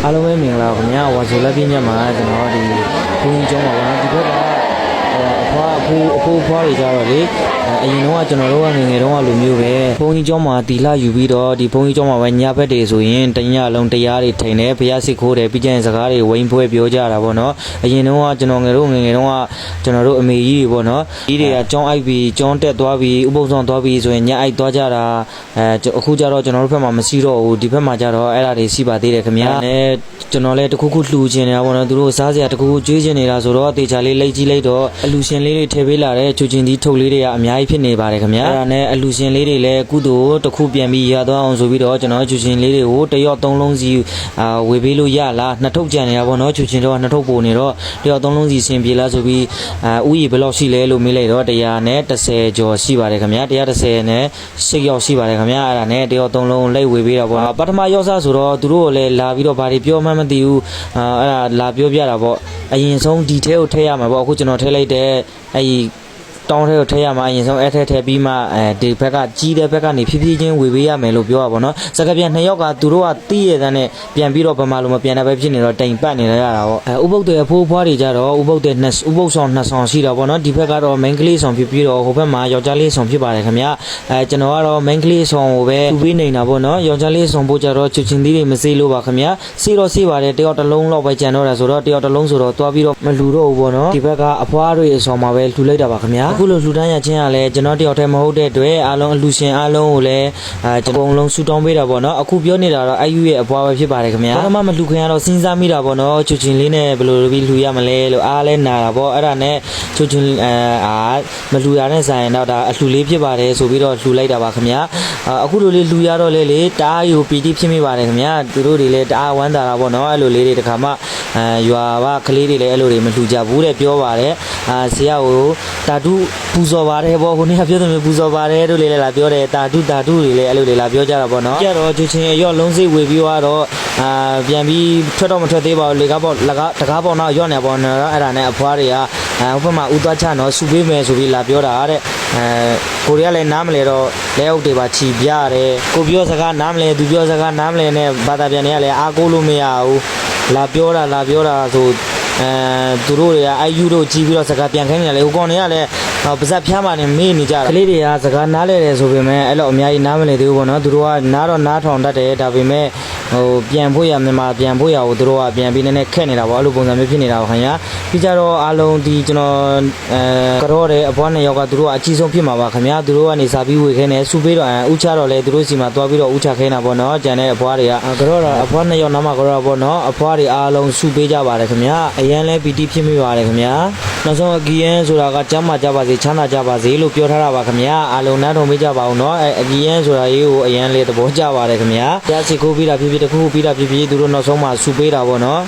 အားလုံးပဲမင်္ဂလာပါခင်ဗျာဝါဆိုလက်ပြညက်မှာကျွန်တော်ဒီဘုန်းကြီးကျောင်းမှာပါနော်ဒီဘက်ကအဖွားအဖိုးဖွားတွေကြတော့လေအရင်တော့ကျွန်တော်တို့ကငငယ်တုန်းကလိုမျိုးပဲဘုန်းကြီးကျောင်းမှာတီလာယူပြီးတော့ဒီဘုန်းကြီးကျောင်းမှာပဲညဘက်တွေဆိုရင်တညလုံးတရားတွေထိုင်တယ်ဘုရားရှိခိုးတယ်ပြီးကျရင်စကားတွေဝိန်ဖွဲပြောကြတာပေါ့နော်အရင်တော့ကကျွန်တော်ငယ်တုန်းကကျွန်တော်တို့အမေကြီးတွေပေါ့နော်ဒီတွေကကျောင်းအိုက်ပြီးကျောင်းတက်သွားပြီးဥပုသ်ဆောင်သွားပြီးဆိုရင်ညအိုက်သွားကြတာအခုကျတော့ကျွန်တော်တို့ဘက်မှာမရှိတော့ဘူးဒီဘက်မှာကျတော့အဲ့ဒါတွေရှိပါသေးတယ်ခင်ဗျာနဲ့ကျွန်တော်လည်းတခုခုလှူချင်နေတာပေါ့နော်သူတို့စားစရာတခုခုကျွေးချင်နေတာဆိုတော့တေချာလေးလိုက်ကြည့်လိုက်တော့အလူရှင်လေးတွေထည့်ပေးလာတဲ့ချူချင်းဒီထုတ်လေးတွေကအများကြီးဖြစ်နေပါတယ်ခင်ဗျာအဲ့ဒါနဲ့အလူရှင်လေးတွေလည်းကုသိုလ်တခုပြန်ပြီးရသွားအောင်ဆိုပြီးတော့ကျွန်တော်ချူချင်းလေးတွေကိုတရော့သုံးလုံးစီဝေပေးလို့ရလားနှစ်ထုပ်ကြံနေတာပေါ့နော်ချူချင်းတော့နှစ်ထုပ်ပို့နေတော့တရော့သုံးလုံးစီဆင်ပြေလားဆိုပြီးဥယျာဉ်ဘယ်လောက်ရှိလဲလို့မေးလိုက်တော့130ကျော်ရှိပါတယ်ခင်ဗျာ130နဲ့6ယောက်ရှိပါတယ်ခင်ဗျာအဲ့ဒါနဲ့တရော့သုံးလုံးလိုက်ဝေပေးတာပေါ့ပထမရောက်စားဆိုတော့သူတို့လည်းလာပြီးတော့ဘာတွေပြောမှမသိဘူးအဲ့ဒါလာပြောပြတာပေါ့အရင်ဆုံးဒီထဲကိုထည့်ရမှာပေါ့အခုကျွန်တော်ထည့်လိုက်တဲ့အဲ့ဒီတောင်းထဲကိုထည့်ရမှာအရင်ဆုံးအဲ့ထဲပြီးမှဒီဘက်ကကြီးတဲ့ဘက်ကနေဖြည်းဖြည်းချင်းဝေပေးရမယ်လို့ပြောတာပေါ့နော်စကားပြန်2ယောက်ကသူတို့ကတီးရတဲ့နဲ့ပြန်ပြီးတော့ဗမာလိုမပြန်တဲ့ပဲဖြစ်နေတော့တိမ်ပတ်နေရတာပေါ့ဥပုပ်တွေအဖိုးဖွားတွေကြတော့ဥပုပ်ဆောင်2ဆောင်ရှိတာပေါ့နော်ဒီဘက်ကတော့ main ကလေးဆောင်ဖြစ်ပြီးတော့ဟိုဘက်မှာယောက်ျားလေးဆောင်ဖြစ်ပါတယ်ခင်ဗျာကျွန်တော်ကတော့ main ကလေးဆောင်ကိုပဲသူပေးနေတာပေါ့နော်ယောက်ျားလေးဆောင်ဖို့ကြတော့ချွချင်းသီးတွေမစေးလို့ပါခင်ဗျာစေးတော့စေးပါတယ်တယောက်တစ်လုံးလောက်ပဲကြံတော့တာဆိုတော့တယောက်တစ်လုံးဆိုတော့သွားပြီးတော့မလူတော့ဘူးပေါ့နော်ဒီဘက်ကအဖွားတွေအဆောင်မှာပဲလှူလိုက်တာပါခင်ဗျာအခုလိုလှူဒန်းရချင်းကလည်းကျွန်တော်တယောက်တည်းမဟုတ်တဲ့အတွက်အားလုံးအလူရှင်အားလုံးကိုလည်းကျွန်တော်အကုန်လုံးဆူတောင်းပေးတာပေါ့နော်အခုပြောနေတာတော့IUရဲ့အပွားပဲဖြစ်ပါတယ်ခင်ဗျာဘာမှမလှူခင်ရတော့စဉ်းစားမိတာပေါ့နော်ချူချင်းလေးနဲ့ဘယ်လိုပြီးလှူရမလဲလို့အားလဲနာတာပေါ့အဲ့ဒါနဲ့ချူချင်းမလှူရတဲ့ဆိုင်တော့ဒါအလှူလေးဖြစ်ပါတယ်ဆိုပြီးတော့လှူလိုက်တာပါခင်ဗျာအခုလိုလေးလှူရတော့လေတအားယူပီတိဖြစ်မိပါတယ်ခင်ဗျာသူတို့တွေလည်းတအားဝမ်းသာတာပေါ့နော်အဲ့လိုလေးတွေတခါမှရွာကကလေးတွေလည်းအဲ့လိုတွေမလှူကြဘူးတဲ့ပြောပါတယ်ဆရာကိုတာတုပူဇော်ပါတယ်ပေါ့ခုနေ့ကပြောတယ်ပူဇော်ပါတယ်တို့လေးလည်းလာပြောတယ်တာတုတွေလည်းအဲ့လိုလေးလာပြောကြတာပေါ့နော်ကြတော့ချူချင်းရော့လုံးစိတ်ဝေပြီးတော့ပြန်ပြီးထွက်တော့မထွက်သေးပါဘူးလေကားပေါ့တကားပေါ့နော်ရော့နေပေါ့နော်အဲ့ဒါနဲ့အဖွားတွေကဟိုဘက်မှာဥသွားချနော်စူပေးမယ်ဆိုပြီးလာပြောတာတဲ့ကိုရီးယားလည်းနားမလဲတော့လဲအုပ်တွေပါချီပြရတယ်ကိုပြောစကားနားမလဲသူပြောစကားနားမလဲနဲ့ဘာသာပြန်တွေကလည်းအားကိုးလို့မရဘူးလာပြောတာဆိုသူတို့တွေကIUတို့ကြီးပြီးတော့စကားပြန်ခိုင်းနေတယ်လေဟိုကောင်တွေကလည်းပါဇက်ဖျားမှနေမေးနေကြတာကလေးတွေကစကားနားလဲတယ်ဆိုပေမဲ့အဲ့လိုအများကြီးနားမလဲသေးဘူးပေါ့နော်သူတို့ကနားတော့နားထောင်တတ်တယ်ဒါပေမဲ့ဟိုပြန်ဖို့ရမြန်မာပြန်ဖို့ရကိုသူတို့ကပြန်ပြီးနည်းနည်းခက်နေတာပေါ့အဲ့လိုပုံစံမျိုးဖြစ်နေတာပေါ့ခင်ဗျာပြီးကြတော့အားလုံးဒီကျွန်တော်ကတော့တဲ့အပွား2ယောက်ကသူတို့ကအကြီးဆုံးဖြစ်မှာပါခင်ဗျာသူတို့ကနေစာပြီးဝေခဲနေစူပေးတော့ဥချတော့လေသူတို့စီမှာသွားပြီးတော့ဥချခဲနေတာပေါ့နော်ကျန်တဲ့အပွားတွေကကတော့အပွား2ယောက်နားမှာကတော့ပေါ့နော်အပွားတွေအားလုံးစူပေးကြပါတယ်ခင်ဗျာအရန်လဲပီတိဖြစ်မိပါတယ်ခင်ဗျာနောက်ဆုံးအကီယန်ဆိုတာကကျမ်းမာကြပါစေချမ်းသာကြပါစေလို့ပြောထားတာပါခင်ဗျာအားလုံးနားထောင်ပေးကြပါဦးနော်အကီယန်ဆိုတာရေးကိုအရန်လေးသဘောကျပါတယ်ခင်ဗျာကြားစီခိုးပြီးတာဖြစ်ဖြစ်တခုပြီးတာဖြစ်ဖြစ်သူတို့နောက်ဆုံးမှာစူပေးတာပေါ့နော်